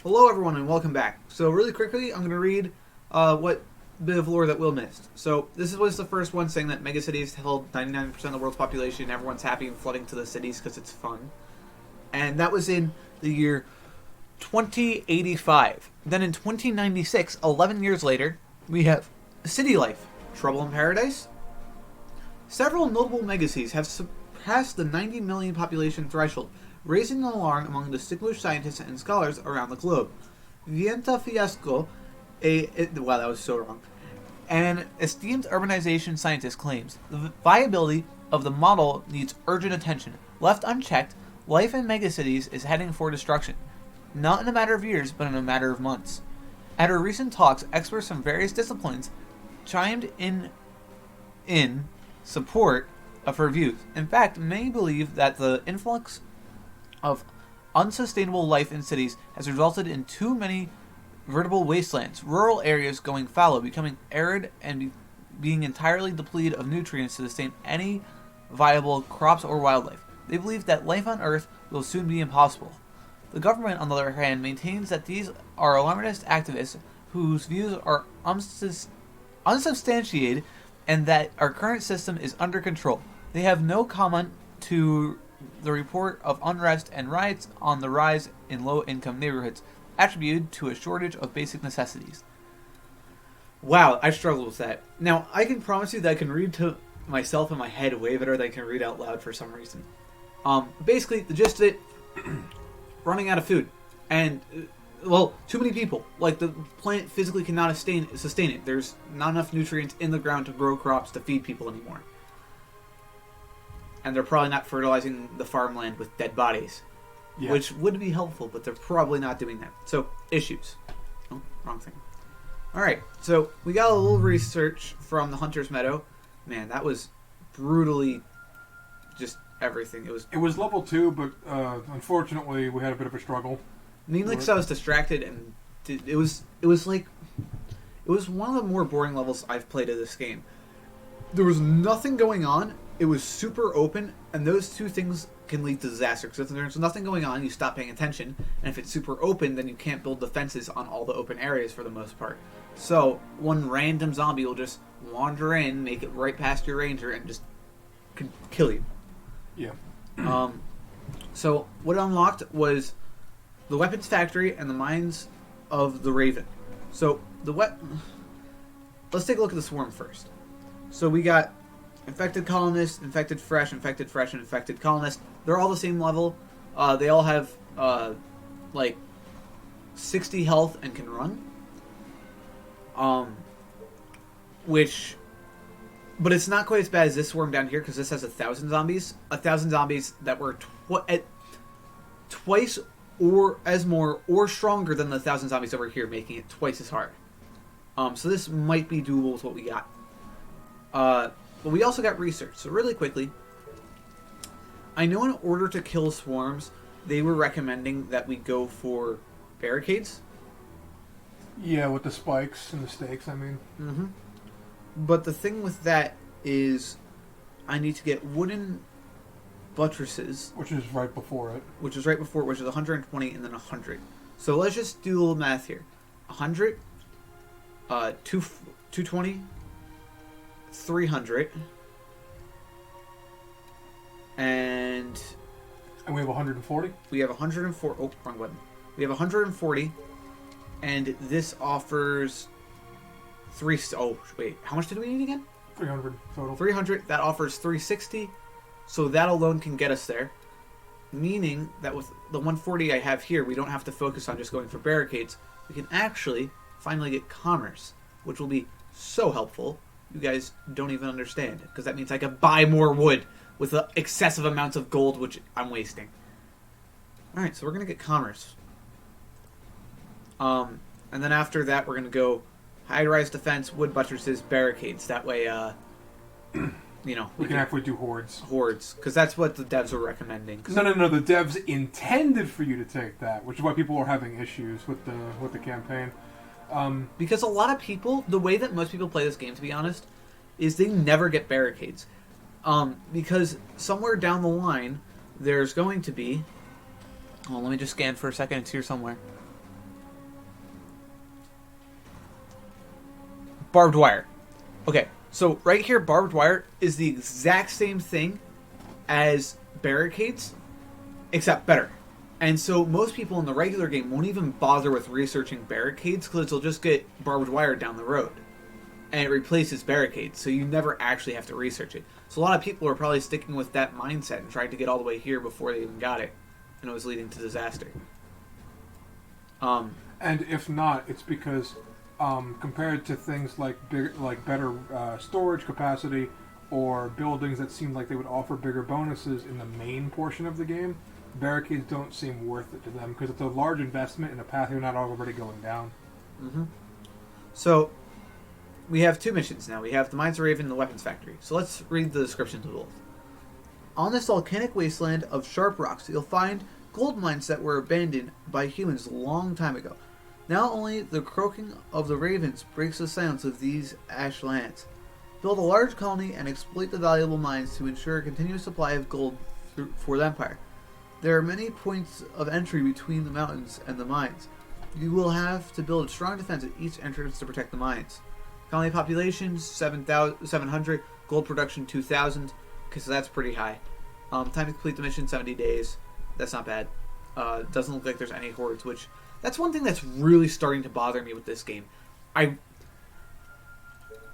Hello everyone and welcome back. So really quickly, I'm going to read what bit of lore that Will missed. So this was the first one saying that megacities held 99% of the world's population. Everyone's happy and flooding to the cities because it's fun. And that was in the year 2085. Then in 2096, 11 years later, we have City Life, Trouble in Paradise. Several notable megacities have surpassed the 90 million population threshold, raising an alarm among distinguished scientists and scholars around the globe. Vienta Fiasco, wow, that was so wrong. An esteemed urbanization scientist claims the viability of the model needs urgent attention. Left unchecked, life in megacities is heading for destruction, not in a matter of years, but in a matter of months. At her recent talks, experts from various disciplines chimed in support of her views. In fact, many believe that the influx of unsustainable life in cities has resulted in too many veritable wastelands, rural areas going fallow, becoming arid, and being entirely depleted of nutrients to sustain any viable crops or wildlife. They believe that life on Earth will soon be impossible. The government, on the other hand, maintains that these are alarmist activists whose views are unsubstantiated and that our current system is under control. They have no comment to the report of unrest and riots on the rise in low-income neighborhoods, attributed to a shortage of basic necessities. Wow, I struggle with that. Now, I can promise you that I can read to myself in my head way better than I can read out loud for some reason. Basically, the gist of it, running out of food. And, too many people. Like, the plant physically cannot sustain it. There's not enough nutrients in the ground to grow crops to feed people anymore. And they're probably not fertilizing the farmland with dead bodies. Yeah. Which would be helpful, but they're probably not doing that. So, issues. Oh, wrong thing. Alright, so we got a little research from the Hunter's Meadow. Man, that was brutally just everything. It was level 2, but unfortunately we had a bit of a struggle. Mainly because I was distracted, and it was one of the more boring levels I've played of this game. There was nothing going on. It was super open, and those two things can lead to disaster. Because if there's nothing going on, you stop paying attention, and if it's super open, then you can't build defenses on all the open areas for the most part. So, one random zombie will just wander in, make it right past your ranger, and just kill you. Yeah. So, what it unlocked was the weapons factory and the mines of the Raven. So, let's take a look at the swarm first. So, we got infected colonists, infected fresh, and infected colonists. They're all the same level. They all have, 60 health and can run. But it's not quite as bad as this swarm down here, because this has 1,000 zombies. 1,000 zombies that were twice or as more or stronger than the 1,000 zombies over here, making it twice as hard. So this might be doable with what we got. But we also got research. So really quickly, I know in order to kill swarms, they were recommending that we go for barricades. Yeah, with the spikes and the stakes, I mean. Mm-hmm. But the thing with that is I need to get wooden buttresses. Which is right before it. Which is 120 and then 100. So let's just do a little math here. 100, 220, 300, and we have 140? We have 140. Oh, wrong button. We have 140, and this offers 3... Oh, wait. How much did we need again? 300 total. 300. That offers 360, so that alone can get us there. Meaning that with the 140 I have here, we don't have to focus on just going for barricades. We can actually finally get commerce, which will be so helpful. You guys don't even understand, because that means I can buy more wood with the excessive amounts of gold, which I'm wasting. Alright, so we're going to get commerce. And then after that, we're going to go high-rise defense, wood buttresses, barricades. That way, we can actually do hordes. Hordes, because that's what the devs were recommending. No. The devs intended for you to take that, which is why people are having issues with the campaign. Because a lot of people, the way that most people play this game, to be honest, is they never get barricades. Because somewhere down the line, there's going to be... Oh, let me just scan for a second. It's here somewhere. barbed wire. Okay, so right here, barbed wire is the exact same thing as barricades, except better. And so most people in the regular game won't even bother with researching barricades because they'll just get barbed wire down the road. And it replaces barricades, so you never actually have to research it. So a lot of people are probably sticking with that mindset and trying to get all the way here before they even got it. And it was leading to disaster. And if not, it's because compared to things like better storage capacity or buildings that seem like they would offer bigger bonuses in the main portion of the game, barricades don't seem worth it to them because it's a large investment in a path you're not already going down. Mm-hmm. So we have 2 missions now. We have the Mines of Raven and the Weapons Factory. So let's read the descriptions of both. On this volcanic wasteland of sharp rocks, you'll find gold mines that were abandoned by humans a long time ago. Now only the croaking of the ravens breaks the silence of these ash lands. Build a large colony and exploit the valuable mines to ensure a continuous supply of gold for the Empire. There are many points of entry between the mountains and the mines. You will have to build a strong defense at each entrance to protect the mines. Colony population 700, gold production 2,000. Okay, so that's pretty high. Time to complete the mission 70 days. That's not bad. Doesn't look like there's any hordes, which that's one thing that's really starting to bother me with this game.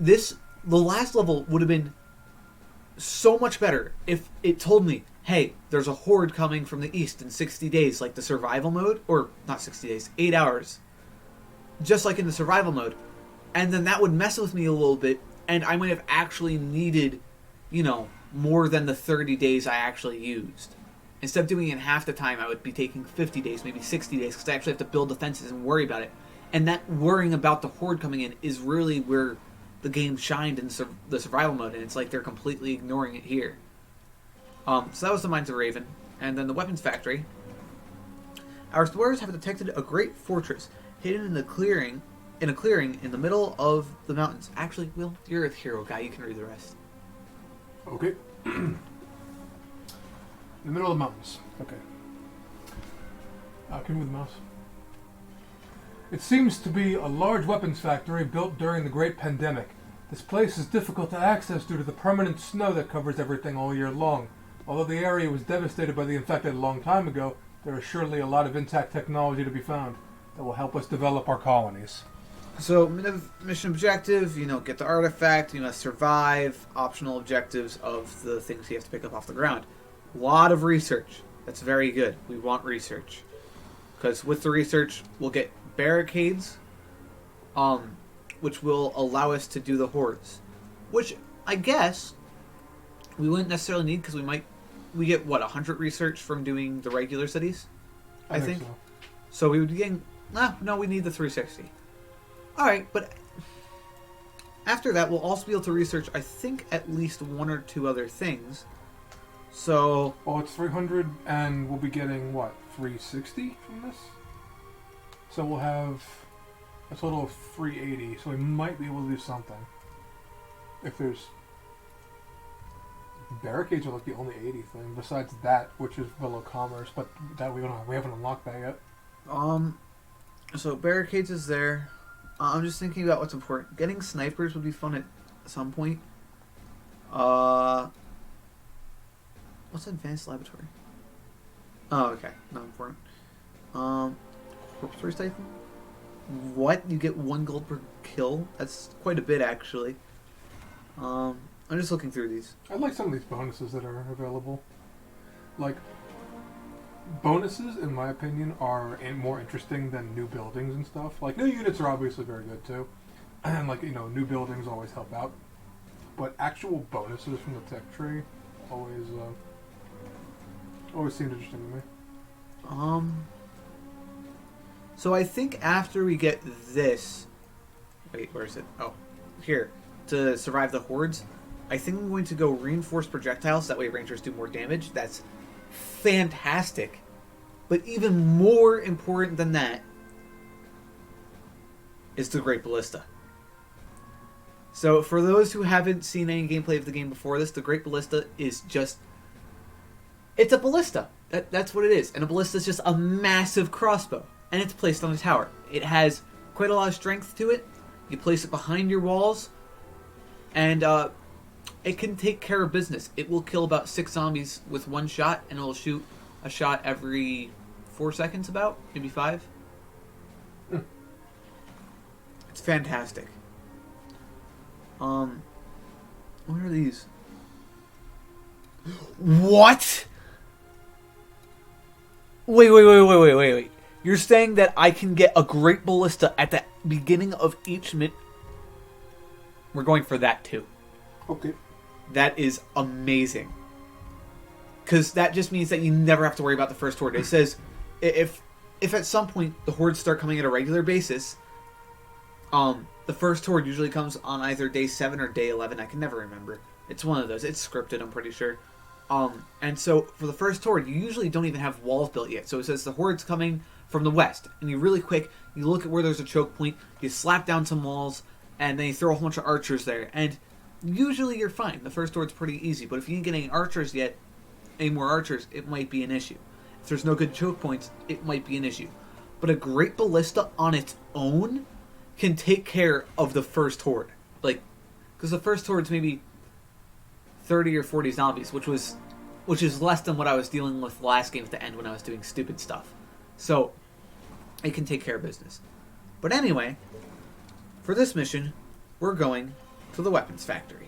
The last level would have been so much better if it told me, hey, there's a horde coming from the east in 60 days, like the survival mode, or not 60 days, 8 hours, just like in the survival mode. And then that would mess with me a little bit, and I might have actually needed, more than the 30 days I actually used. Instead of doing it in half the time, I would be taking 50 days, maybe 60 days, because I actually have to build defenses and worry about it. And that worrying about the horde coming in is really where the game shined in the survival mode, and it's like they're completely ignoring it here. So that was the Mines of Raven. And then the Weapons Factory. Our explorers have detected a great fortress hidden in a clearing in the middle of the mountains. Actually, Will, you're a hero guy. You can read the rest. Okay. In the middle of the mountains. Okay. Can you move the mouse? It seems to be a large weapons factory built during the Great Pandemic. This place is difficult to access due to the permanent snow that covers everything all year long. Although the area was devastated by the infected a long time ago, there is surely a lot of intact technology to be found that will help us develop our colonies. So, mission objective, get the artifact, you must survive, optional objectives of the things you have to pick up off the ground. A lot of research. That's very good. We want research. Because with the research, we'll get barricades, which will allow us to do the hordes. Which, I guess, we wouldn't necessarily need because we get, 100 research from doing the regular cities? I think. So we would be getting, no, we need the 360. Alright, but after that, we'll also be able to research, I think, at least 1 or 2 other things. So... Well, it's 300, and we'll be getting, 360 from this? So we'll have a total of 380, so we might be able to do something. If there's... Barricades are like the only 80 thing, besides that, which is below commerce, but that we haven't unlocked that yet. So barricades is there. I'm just thinking about what's important. Getting snipers would be fun at some point. What's advanced laboratory? Oh, okay. Not important. Corpse recycling? What? You get 1 gold per kill? That's quite a bit, actually. I'm just looking through these. I like some of these bonuses that are available. Like, bonuses, in my opinion, are more interesting than new buildings and stuff. Like, new units are obviously very good, too. And, new buildings always help out. But actual bonuses from the tech tree always seemed interesting to me. So I think after we get this... Wait, where is it? Oh, here. To survive the hordes, I think I'm going to go reinforced projectiles. That way rangers do more damage. That's fantastic. But even more important than that is the Great Ballista. So for those who haven't seen any gameplay of the game before this, the Great Ballista is just... It's a ballista. That's what it is. And a ballista is just a massive crossbow. And it's placed on a tower. It has quite a lot of strength to it. You place it behind your walls, and it can take care of business. It will kill about 6 zombies with one shot, and it will shoot a shot every 4 seconds, about maybe 5. It's fantastic. What are these? What? Wait. You're saying that I can get a great ballista at the beginning of each We're going for that too. Okay. That is amazing. Because that just means that you never have to worry about the first horde. It says if at some point the hordes start coming at a regular basis, the first horde usually comes on either day 7 or day 11. I can never remember. It's one of those. It's scripted, I'm pretty sure. And so for the first horde, you usually don't even have walls built yet. So it says the horde's coming from the west, and you really quick, you look at where there's a choke point, you slap down some walls, and then you throw a whole bunch of archers there, and usually you're fine. The first horde's pretty easy, but if you didn't get any archers yet, any more archers, it might be an issue. If there's no good choke points, it might be an issue. But a great ballista on its own can take care of the first horde. Like, because the first horde's maybe 30 or 40 zombies, which is less than what I was dealing with last game at the end when I was doing stupid stuff. So, it can take care of business. But anyway, for this mission, we're going to the weapons factory.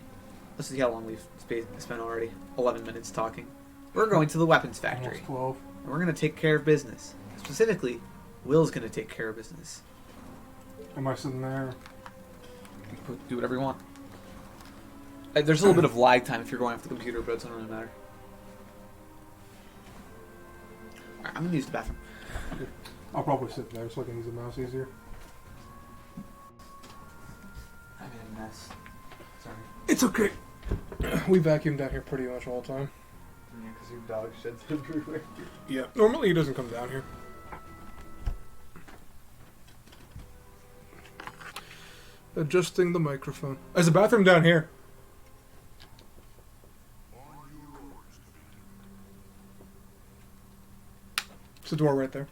Let's see how long we've spent already. 11 minutes talking. We're going to the weapons factory. Almost 12. And we're going to take care of business. Specifically, Will's going to take care of business. Am I sitting there? Do whatever you want. There's a little bit of lag time if you're going off the computer, but it doesn't really matter. Alright, I'm going to use the bathroom. I'll probably sit there so I can use the mouse easier. I made a mess. Sorry. It's okay. We vacuum down here pretty much all the time. Yeah, because your dog sheds everywhere. Yeah, normally he doesn't come down here. Adjusting the microphone. There's a bathroom down here. There's a door right there.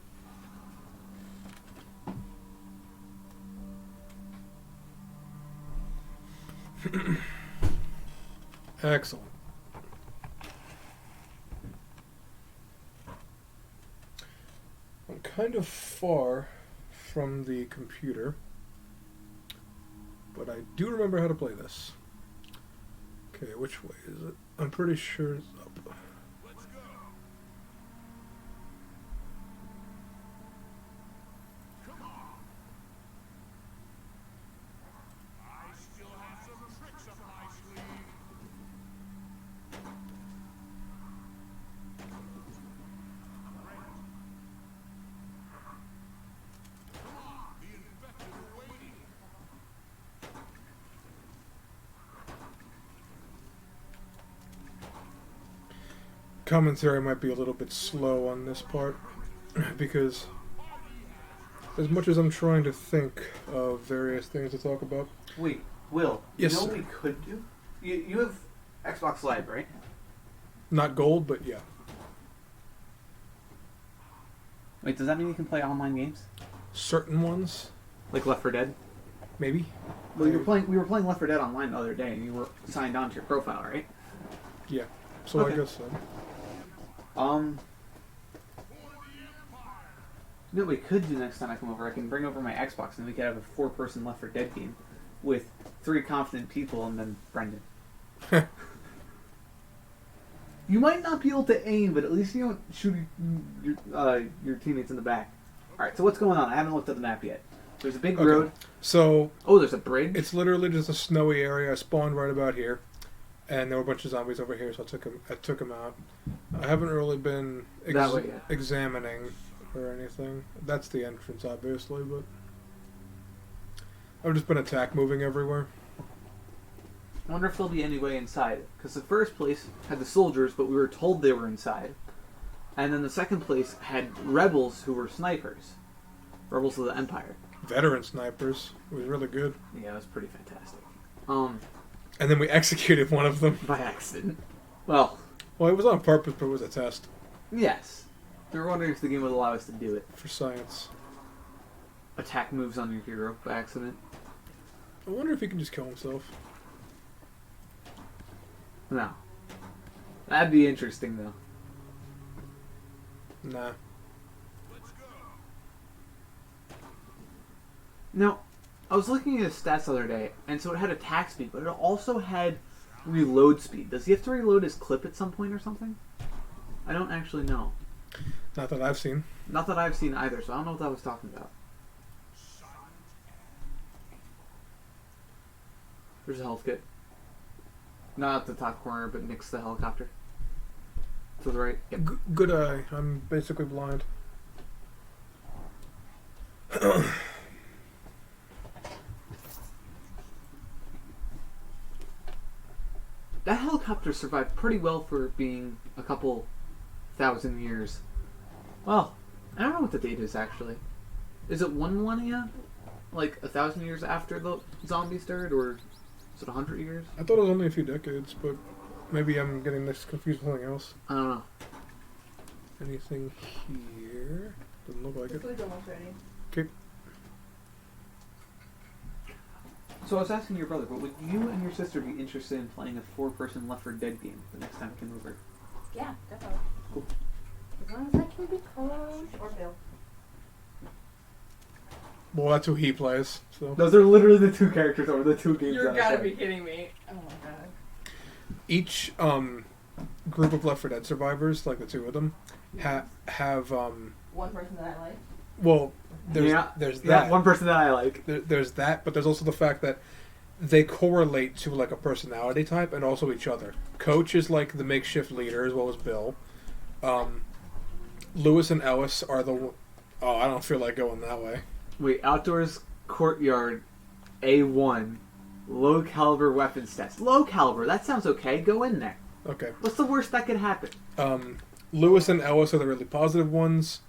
Excellent. I'm kind of far from the computer, but I do remember how to play this. Okay, which way is it? I'm pretty sure it's up. Let's go. Come on. I still have some tricks up my sleeve. Come on, the infected are waiting. Commentary might be a little bit slow on this part because as much as I'm trying to think of various things to talk about. Wait, Will. Yes, you know sir. what we could do? You have Xbox Live, right? Not gold, but yeah. Wait, does that mean you can play online games? Certain ones, Like Left 4 Dead? maybe. Well, we were playing Left 4 Dead online the other day, and you were signed on to your profile, right? Yeah, so Okay. I guess so. You know what we could do next time I come over? I can bring over my Xbox, and we could have a 4-person Left 4 Dead game with 3 confident people and then Brendan. You might not be able to aim, but at least you don't shoot your teammates in the back. Alright, so what's going on? I haven't looked at the map yet. There's a big Okay. road. So Oh, there's a bridge? it's literally just a snowy area. I spawned right about here, and there were a bunch of zombies over here, so I took them out. I haven't really been That way, yeah. examining or anything. That's the entrance, obviously, but I've just been attack moving everywhere. I wonder if there'll be any way inside. Because the first place had the soldiers, but we were told they were inside. And then the second place had rebels who were snipers. Rebels of the Empire. Veteran snipers. It was really good. Yeah, it was pretty fantastic. And then we executed one of them. By accident. Well, Well, it was on purpose, but it was a test yes. They were wondering if the game would allow us to do it. for science. Attack moves on your hero by accident. I wonder if he can just kill himself. No. That'd be interesting, though. Nah. Now, I was looking at his stats the other day, and so it had attack speed, but it also had reload speed. Does he have to reload his clip at some point or something? I don't actually know. Not that I've seen. Not that I've seen either, so I don't know what that was talking about. There's a health kit. Not at the top corner, but next to the helicopter. To the right. Yep. Good eye. I'm basically blind. That helicopter survived pretty well for being a couple thousand years. Well, I don't know what the date is actually. Is it 1 millennia? Like 1,000 years after the zombies started, or is it 100 years? I thought it was only a few decades, but maybe I'm getting this confused with something else. I don't know. Anything here? Doesn't look like The it. food's almost ready. Okay. So I was asking your brother, but would you and your sister be interested in playing a 4-person Left 4 Dead game the next time it came over? Yeah, definitely. Cool. As long as I can be coach or Bill. Well, that's who he plays. So Those are literally the two characters over the two games. You're that I gotta play. be kidding me. Oh my god. each group of Left 4 Dead survivors, like the two of them, have One person that I like. well, there's Yeah, that. one person that I like. There's that, but there's also the fact that they correlate to like a personality type and also each other. Coach is like the makeshift leader as well as Bill. Lewis and Ellis are the. Oh, I don't feel like going that way. Wait, outdoors courtyard, A1, low caliber weapon stats. Low caliber, that sounds okay. Go in there. Okay. What's the worst that could happen? Lewis and Ellis are the really positive ones.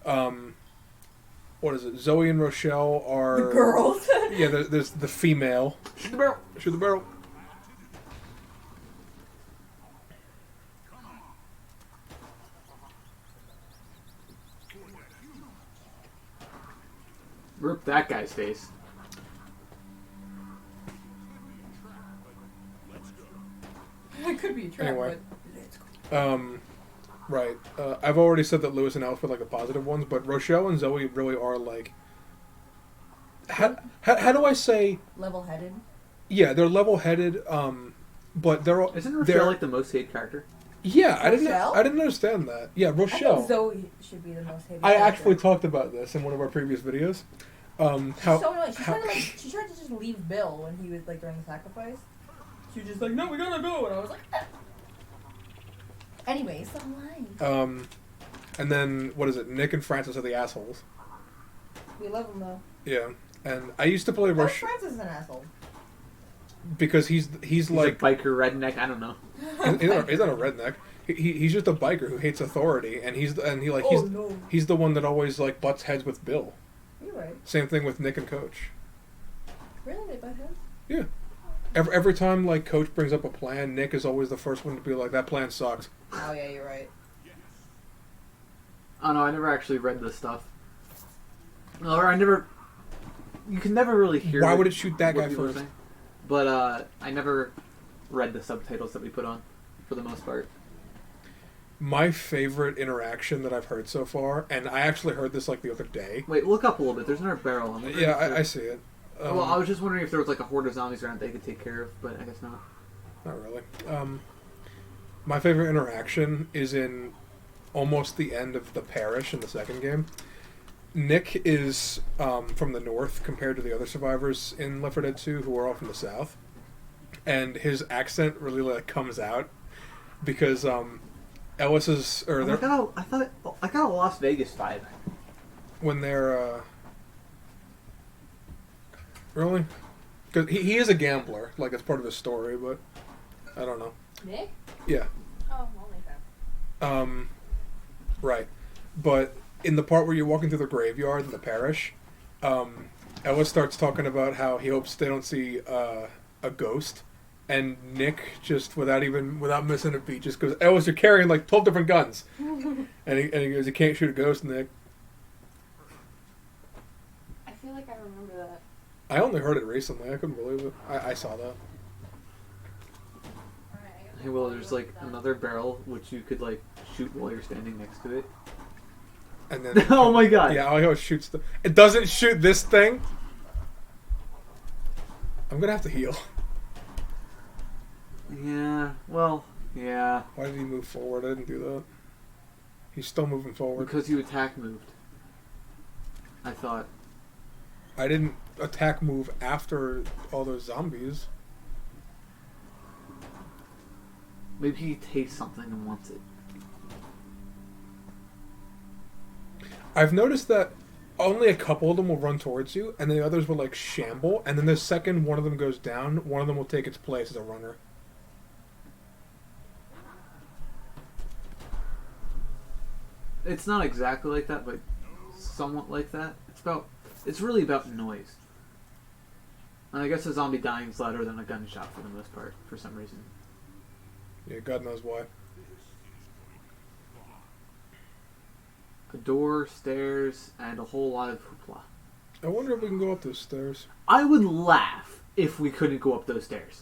What is it? Zoe and Rochelle are The girls. Yeah, there's the female. Shoot the barrel. Shoot the barrel. Rip that guy's face. It could be a trap, Anyway. but let's go. Right. I've already said that Lewis and Ellis were like the positive ones, but Rochelle and Zoe really are like. How do I say? Level-headed. Yeah, they're level-headed. But they're all. Isn't they're- Rochelle like the most hated character? Yeah, Rochelle? I didn't understand that. Yeah, I Rochelle. think Zoe should be the most hated. I character. actually talked about this in one of our previous videos. She's How so annoying. how- She tried to just leave Bill when he was like during the sacrifice. She was just like, "No, we gotta go," and I was like, "Ah." Anyways, I'm lying. And then what is it? Nick and Francis are the assholes. We love him though. Yeah, and I used to play Why Rochelle Francis is an asshole. because he's He's like a biker redneck. I don't know. he's not a redneck. He's just a biker who hates authority, and he's Oh no, he's the one that always like butts heads with Bill. you're right. Same thing with Nick and Coach. Really, they butt heads? Yeah. Every time like Coach brings up a plan, Nick is always the first one to be like, "That plan sucks." Oh yeah, you're right. Oh no, I never actually read this stuff. Or I never. You can never really hear. Why would it shoot that what guy people are first? saying. But I never read the subtitles that we put on, for the most part. My favorite interaction that I've heard so far, and I actually heard this like the other day. Wait, look up a little bit. There's another barrel. I'm wondering Yeah, if there- I see it. well, I was just wondering if there was like a horde of zombies around they could take care of, but I guess not. Not really. My favorite interaction is in almost the end of the parish in the second game. Nick is from the north compared to the other survivors in Left 4 Dead 2 who are all from the south, and his accent really like comes out because Ellis is or they're, I got a Las Vegas vibe. when they're really because he is a gambler, like it's part of his story, but I don't know. Nick? Yeah. Oh, only that. Right. But in the part where you're walking through the graveyard in the parish, Ellis starts talking about how he hopes they don't see a ghost. And Nick, just without missing a beat, just goes, "Ellis, you're carrying like 12 different guns." and he goes, "You can't shoot a ghost, Nick." I feel like I remember that. I only heard it recently. I couldn't believe it. I saw that. Hey, well, there's like another barrel which you could like shoot while you're standing next to it. And then Oh my god! yeah, I like how it shoots the. It doesn't shoot this thing. I'm gonna have to heal. Yeah. Well. Yeah. Why did he move forward? I didn't do that. He's still moving forward. Because you attack moved. I thought. I didn't attack move after all those zombies. Maybe he tastes something and wants it. I've noticed that only a couple of them will run towards you, and the others will like shamble, and then the second one of them goes down, one of them will take its place as a runner. It's not exactly like that, but somewhat like that. It's really about noise. And I guess a zombie dying is louder than a gunshot for the most part, for some reason. Yeah, God knows why. A door, stairs, and a whole lot of hoopla. I wonder if we can go up those stairs. I would laugh if we couldn't go up those stairs.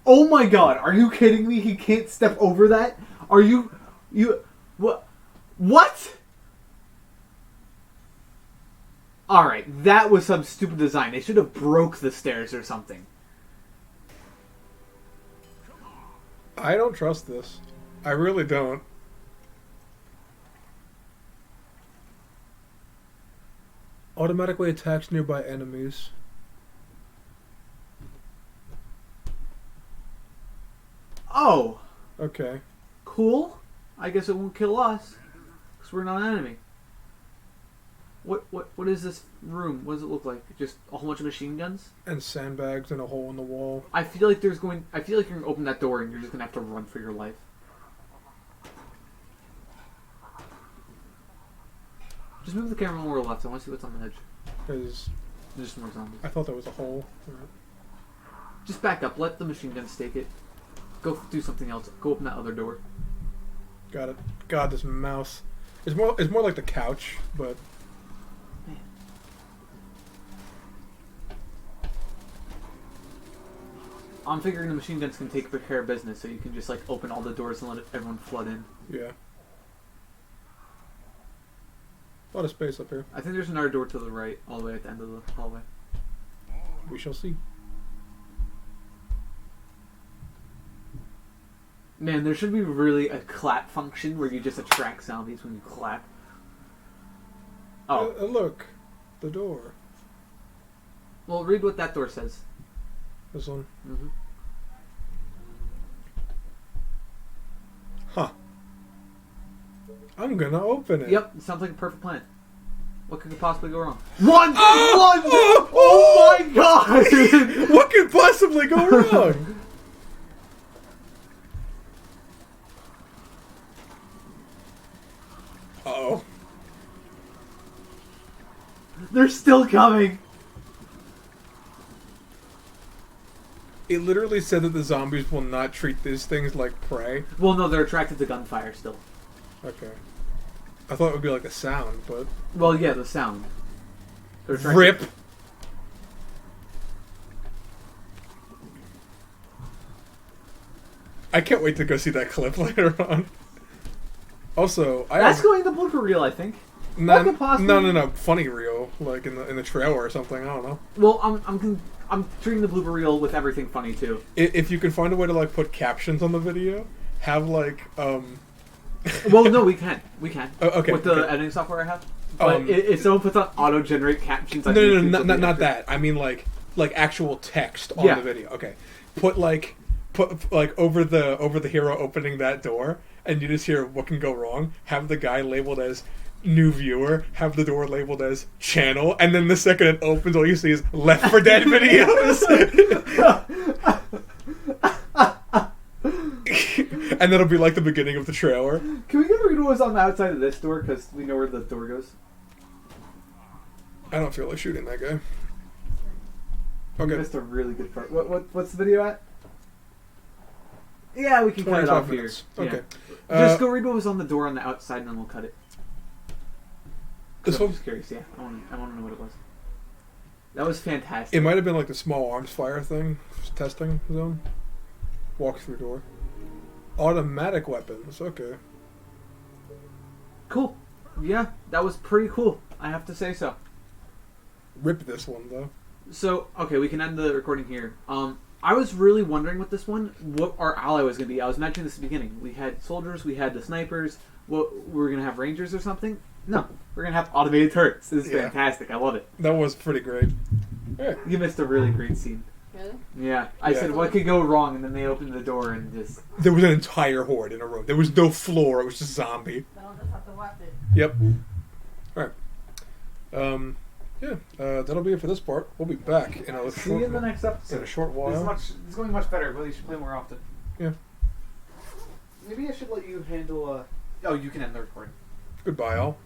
Oh my god, are you kidding me? He can't step over that? Are you... What? What? Alright, that was some stupid design. They should have broke the stairs or something. I don't trust this. I really don't. Automatically attacks nearby enemies. Oh, Okay. cool. I guess it won't kill us, because we're not an enemy. What is this room? What does it look like? Just a whole bunch of machine guns? And sandbags and a hole in the wall. I feel like you're gonna open that door and you're just gonna have to run for your life. Just move the camera more left. I want to see what's on the edge. Because There's just more zombies. I thought there was a hole. Just back up. Let the machine gun stake it. Go do something else. Go open that other door. Got it. God, this mouse. It's more like the couch, but Man. I'm figuring the machine guns can take care of business, so you can just like open all the doors and let everyone flood in. yeah. A lot of space up here. I think there's another door to the right, all the way at the end of the hallway. We shall see. Man, there should be really a clap function where you just attract zombies when you clap. Oh, Look. The door. well, read what that door says. This one. Mm-hmm. Huh. I'm gonna open it. Yep, it sounds like a perfect plan. What could possibly go wrong? One! Oh my god! What could possibly go wrong? Uh-oh. They're still coming! It literally said that the zombies will not treat these things like prey. Well, no, they're attracted to gunfire still. Okay. I thought it would be like a sound, but... Well, yeah, the sound. They're attracted- RIP! I can't wait to go see that clip later on. Also, That's going to blooper reel, I think. no, what could possibly- no, funny reel, like in the trailer or something. I don't know. Well, I'm treating the blooper reel with everything funny too. If you can find a way to like put captions on the video, have like Well, no, we can. Oh, okay, With the okay. editing software I have. But if someone puts on auto-generate captions on no, YouTube, not something not extra- that. I mean like actual text on Yeah. the video. Okay, put like over the hero opening that door, and you just hear what can go wrong. Have the guy labeled as new viewer, have the door labeled as channel, and then the second it opens, all you see is Left 4 Dead videos. And that'll be like the beginning of the trailer. Can we get rid of what's on the outside of this door? Because we know where the door goes. I don't feel like shooting that guy. Okay. Missed a really good part. What's the video at? Yeah, we can cut it 25 off minutes. here. Okay. Yeah. Just go read what was on the door on the outside, and then we'll cut it. 'Cause This I'm one? just curious. Yeah, I want to know what it was. That was fantastic. It might have been like the small arms fire thing, testing zone. Walk through door. Automatic weapons. Okay. Cool. Yeah, that was pretty cool. I have to say so. Rip this one though. So, okay, we can end the recording here. I was really wondering with this one what our ally was going to be. I was mentioning this at the beginning. We had soldiers, we had the snipers. What, we were going to have rangers or something? No, we're going to have automated turrets. This is Yeah. fantastic. I love it. That was pretty great. Yeah. You missed a really great scene. Really? Yeah. I Yeah. said, what could go wrong? And then they opened the door and just... There was an entire horde in a room. There was no floor. It was just zombie. Then I'll just have to whap it. Yep. All right. Yeah. That'll be it for this part. We'll be back in a See you in the next in episode. a short This is, while. this is going much better. Really should play more often. Yeah. Maybe I should let you handle... Oh, you can end the recording. Goodbye, all.